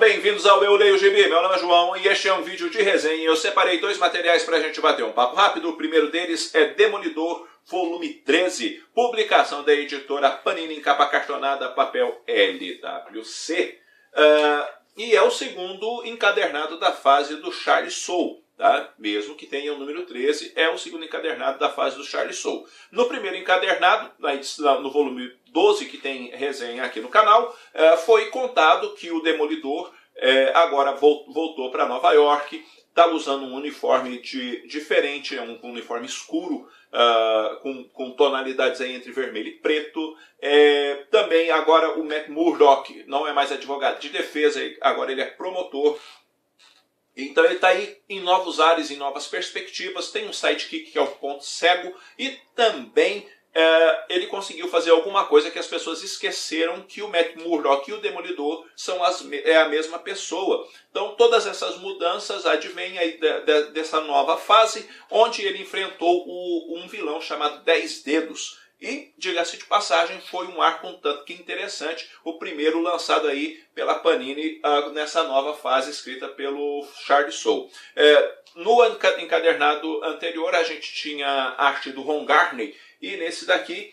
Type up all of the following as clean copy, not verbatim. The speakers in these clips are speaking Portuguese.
bem-vindos ao Eu Leio Gibi. Meu nome é João e este é um vídeo de resenha. Eu separei dois materiais para a gente bater um papo rápido. O primeiro deles é Demolidor, volume 13, publicação da editora Panini em capa cartonada, papel LWC. E é o segundo encadernado da fase do Charlie Soule. Tá? Mesmo que tenha o número 13, é o segundo encadernado da fase do Charlie Soule. No primeiro encadernado, no volume 12, que tem resenha aqui no canal, foi contado que o Demolidor agora voltou para Nova York, está usando um uniforme diferente, é um uniforme escuro, com tonalidades aí entre vermelho e preto. Também agora o Matt Murdock não é mais advogado de defesa, agora ele é promotor. Então ele está aí em novos ares, em novas perspectivas, tem um sidekick que é o Ponto Cego e também ele conseguiu fazer alguma coisa que as pessoas esqueceram, que o Matt Murdock e o Demolidor são a mesma pessoa. Então todas essas mudanças advêm aí dessa nova fase, onde ele enfrentou um vilão chamado 10 Dedos. E, diga-se de passagem, foi um arco um tanto que interessante, o primeiro lançado aí pela Panini nessa nova fase escrita pelo Charlie Soule. No encadernado anterior a gente tinha a arte do Ron Garney, e nesse daqui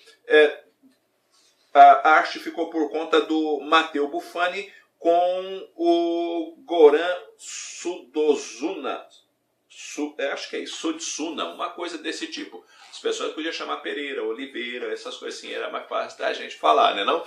a arte ficou por conta do Matteo Buffani com o Goran Sudozuna. Acho que é Sudsuna, uma coisa desse tipo. As pessoas podiam chamar Pereira, Oliveira, essas coisas assim, era mais fácil da gente falar, né, não?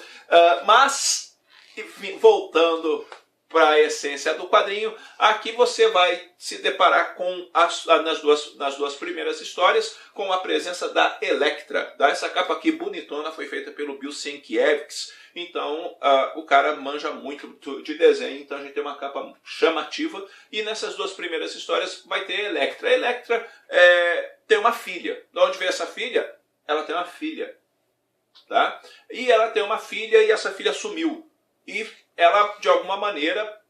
Mas, enfim, voltando para a essência do quadrinho, aqui você vai se deparar com nas duas primeiras histórias com a presença da Elektra. Essa capa aqui bonitona foi feita pelo Bill Sienkiewicz. Então o cara manja muito de desenho, então a gente tem uma capa chamativa. E nessas duas primeiras histórias vai ter a Elektra. A Elektra tem uma filha. De onde veio essa filha? Ela tem uma filha. Tá? E ela tem uma filha e essa filha sumiu. E ela, de alguma maneira,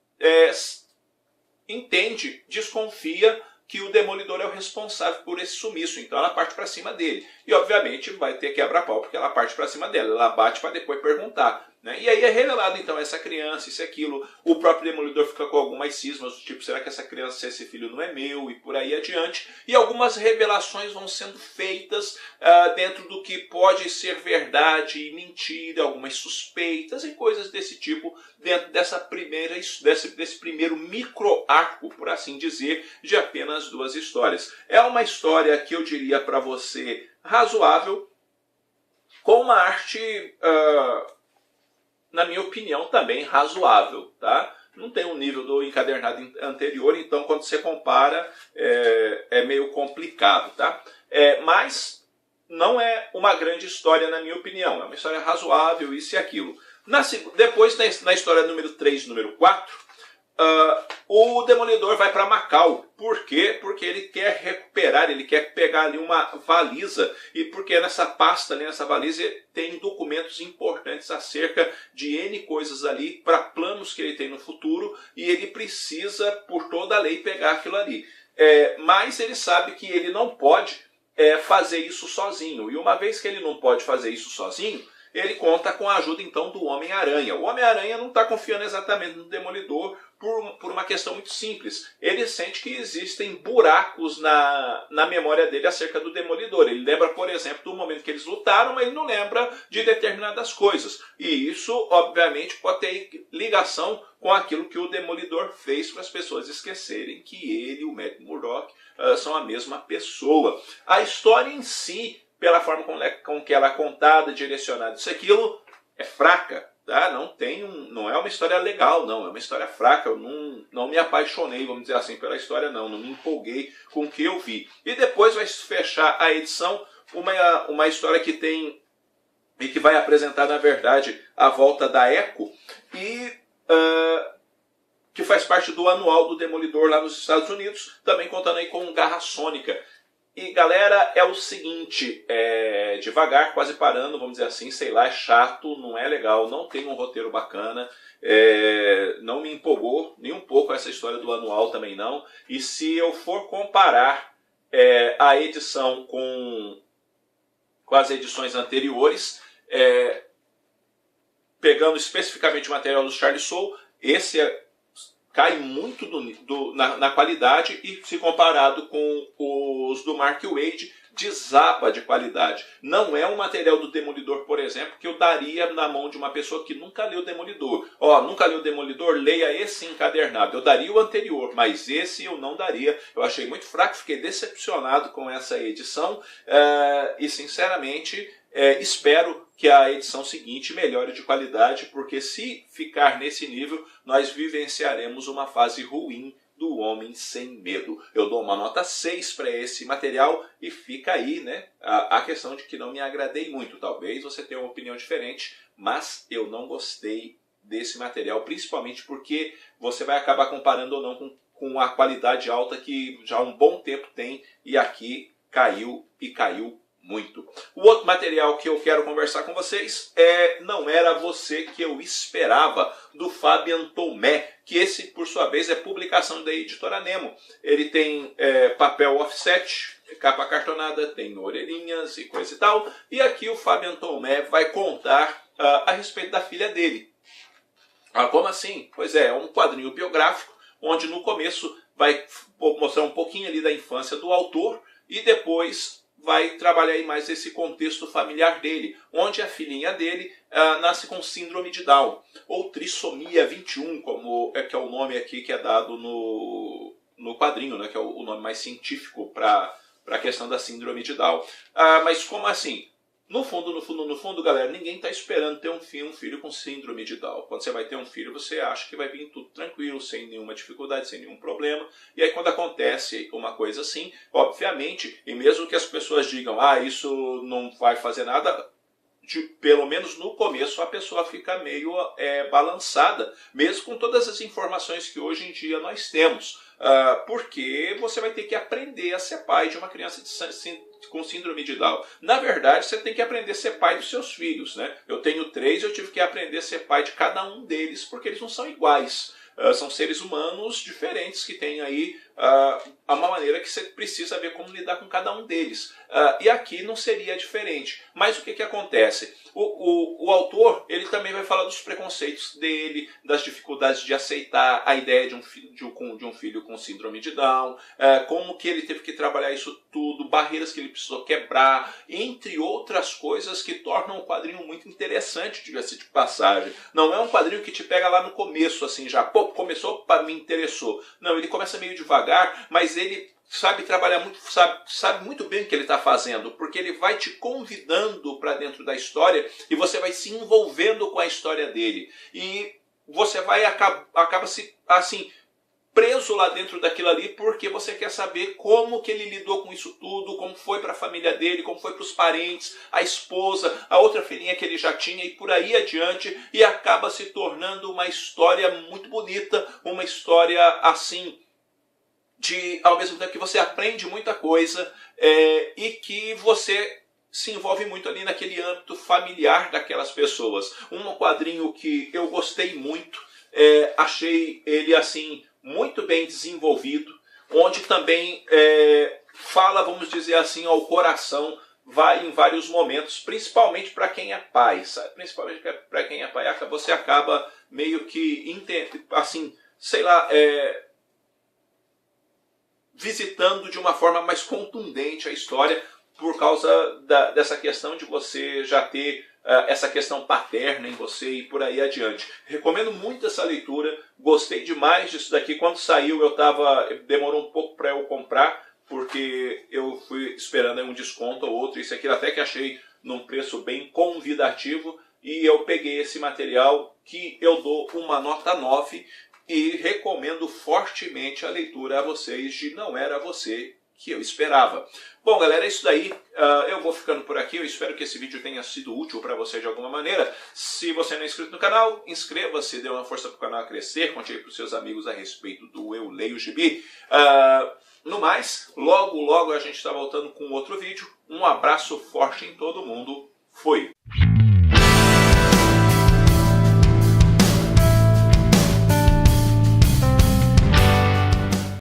desconfia que o Demolidor é o responsável por esse sumiço. Então ela parte para cima dele. E, obviamente, vai ter quebra-pau, porque ela parte para cima dela. Ela bate para depois perguntar. Né? E aí é revelado, então, essa criança, isso e aquilo. O próprio Demolidor fica com algumas cismas, do tipo, será que essa criança, esse filho não é meu? E por aí adiante. E algumas revelações vão sendo feitas dentro do que pode ser verdade e mentira, algumas suspeitas e coisas desse tipo, dentro desse primeiro micro-arco, por assim dizer, de apenas duas histórias. É uma história que eu diria para você razoável, com uma arte, na minha opinião, também razoável, tá? Não tem um nível do encadernado anterior, então quando você compara é meio complicado, tá? Mas não é uma grande história, na minha opinião. É uma história razoável, isso e aquilo. Depois, na história número 3 e número 4, o Demolidor vai para Macau. Por quê? Porque ele quer recuperar, ele quer pegar ali uma valisa. E porque nessa pasta, nessa valisa, tem documentos importantes acerca de N coisas ali, para planos que ele tem no futuro. E ele precisa, por toda a lei, pegar aquilo ali. Mas ele sabe que ele não pode fazer isso sozinho. E uma vez que ele não pode fazer isso sozinho, ele conta com a ajuda então do Homem-Aranha. O Homem-Aranha não está confiando exatamente no Demolidor por uma questão muito simples. Ele sente que existem buracos na memória dele acerca do Demolidor. Ele lembra, por exemplo, do momento que eles lutaram, mas ele não lembra de determinadas coisas. E isso, obviamente, pode ter ligação com aquilo que o Demolidor fez para as pessoas esquecerem que ele e o Matt Murdock são a mesma pessoa. A história em si, pela forma com que ela é contada, direcionada, isso aquilo, é fraca. Tá? Não é uma história legal, não. É uma história fraca. Eu não me apaixonei, vamos dizer assim, pela história, não. Não me empolguei com o que eu vi. E depois vai fechar a edição uma história que tem e que vai apresentar, na verdade, a volta da Echo e que faz parte do anual do Demolidor lá nos Estados Unidos, também contando aí com Garra Sônica. E galera, é o seguinte, devagar, quase parando, vamos dizer assim, sei lá, é chato, não é legal, não tem um roteiro bacana, não me empolgou nem um pouco essa história do anual também não. E se eu for comparar a edição com as edições anteriores, pegando especificamente o material do Charlie Soule, esse cai muito na qualidade e, se comparado com os do Mark Waid, desaba de qualidade. Não é um material do Demolidor, por exemplo, que eu daria na mão de uma pessoa que nunca leu Demolidor. Ó, nunca leu Demolidor? Leia esse encadernado. Eu daria o anterior, mas esse eu não daria. Eu achei muito fraco, fiquei decepcionado com essa edição e, sinceramente, espero que a edição seguinte melhore de qualidade, porque se ficar nesse nível, nós vivenciaremos uma fase ruim do Homem Sem Medo. Eu dou uma nota 6 para esse material e fica aí, né, a questão de que não me agradei muito. Talvez você tenha uma opinião diferente, mas eu não gostei desse material, principalmente porque você vai acabar comparando ou não com a qualidade alta que já há um bom tempo tem, e aqui caiu e caiu muito. O outro material que eu quero conversar com vocês é Não Era Você Que Eu Esperava, do Fabian Tomé, que esse, por sua vez, é publicação da editora Nemo. Ele tem papel offset, capa cartonada, tem orelhinhas e coisa e tal. E aqui o Fabian Tomé vai contar a respeito da filha dele. Como assim? Pois é um quadrinho biográfico, onde no começo vai mostrar um pouquinho ali da infância do autor e depois vai trabalhar aí mais esse contexto familiar dele, onde a filhinha dele nasce com síndrome de Down, ou trissomia 21, como que é o nome aqui que é dado no quadrinho, né, que é o nome mais científico para a questão da síndrome de Down. Mas como assim? No fundo, galera, ninguém está esperando ter um filho com síndrome de Down. Quando você vai ter um filho, você acha que vai vir tudo tranquilo, sem nenhuma dificuldade, sem nenhum problema. E aí quando acontece uma coisa assim, obviamente, e mesmo que as pessoas digam, isso não vai fazer nada, pelo menos no começo a pessoa fica meio balançada, mesmo com todas as informações que hoje em dia nós temos. Porque você vai ter que aprender a ser pai de uma criança com síndrome de Down. Na verdade, você tem que aprender a ser pai dos seus filhos, né? Eu tenho 3 e eu tive que aprender a ser pai de cada um deles, porque eles não são iguais. São seres humanos diferentes que têm aí uma maneira que você precisa ver como lidar com cada um deles. E aqui não seria diferente. Mas o que acontece? O autor, ele também vai falar dos preconceitos dele, das dificuldades de aceitar a ideia de um filho com síndrome de Down, como que ele teve que trabalhar isso tudo, barreiras que ele precisou quebrar, entre outras coisas que tornam o quadrinho muito interessante, diga-se de passagem. Não é um quadrinho que te pega lá no começo, assim, já, começou, me interessou. Não, ele começa meio devagar, mas ele sabe trabalhar muito, sabe muito bem o que ele está fazendo, porque ele vai te convidando para dentro da história e você vai se envolvendo com a história dele. E você vai acaba se assim preso lá dentro daquilo ali, porque você quer saber como que ele lidou com isso tudo, como foi para a família dele, como foi para os parentes, a esposa, a outra filhinha que ele já tinha e por aí adiante, e acaba se tornando uma história muito bonita, uma história assim, ao mesmo tempo que você aprende muita coisa e que você se envolve muito ali naquele âmbito familiar daquelas pessoas. Um quadrinho que eu gostei muito, achei ele assim muito bem desenvolvido, onde também fala, vamos dizer assim, ao coração, vai em vários momentos, principalmente para quem é pai, sabe? Principalmente para quem é pai, você acaba meio que, assim, sei lá, visitando de uma forma mais contundente a história, por causa dessa questão de você já ter essa questão paterna em você e por aí adiante. Recomendo muito essa leitura, gostei demais disso daqui. Quando saiu demorou um pouco para eu comprar, porque eu fui esperando um desconto ou outro. Isso aqui até que achei num preço bem convidativo e eu peguei esse material que eu dou uma nota 9 e recomendo fortemente a leitura a vocês de Não Era Você Que Eu Esperava. Bom, galera, é isso daí. Eu vou ficando por aqui. Eu espero que esse vídeo tenha sido útil para você de alguma maneira. Se você não é inscrito no canal, inscreva-se, dê uma força para o canal crescer, conte aí para os seus amigos a respeito do Eu Leio Gibi. No mais, logo a gente está voltando com outro vídeo. Um abraço forte em todo mundo. Fui!